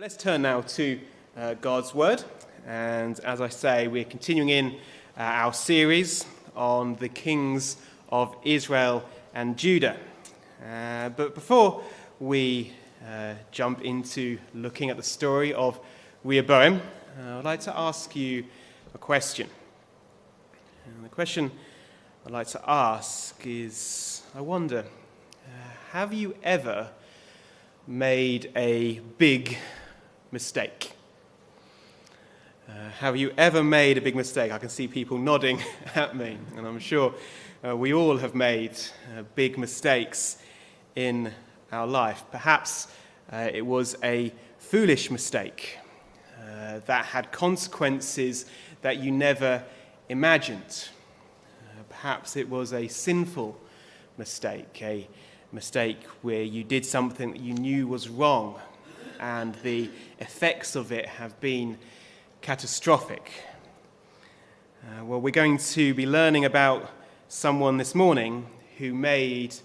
Let's turn now to God's Word, and as I say, we're continuing in our series on the kings of Israel and Judah. But before we jump into looking at the story of Rehoboam, I'd like to ask you a question. And the question I'd like to ask is, I wonder, have you ever made a big mistake? Have you ever made a big mistake? I can see people nodding at me, and I'm sure we all have made big mistakes in our life. Perhaps it was a foolish mistake that had consequences that you never imagined. Perhaps it was a sinful mistake, a mistake where you did something that you knew was wrong, and the effects of it have been catastrophic. Well, we're going to be learning about someone this morning who made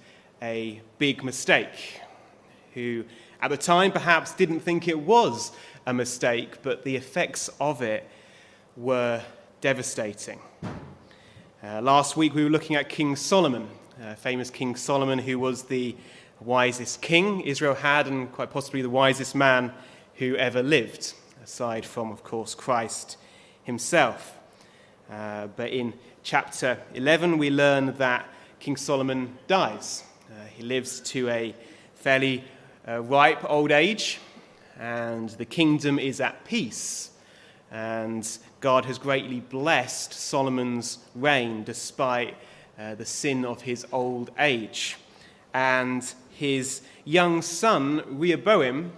a big mistake, who at the time perhaps didn't think it was a mistake, but the effects of it were devastating. Last week we were looking at King Solomon, famous King Solomon, who was the wisest king Israel had, and quite possibly the wisest man who ever lived, aside from, of course, Christ himself. But in chapter 11, we learn that King Solomon dies. He lives to a fairly ripe old age, and the kingdom is at peace. And God has greatly blessed Solomon's reign despite the sin of his old age. And his young son, Rehoboam,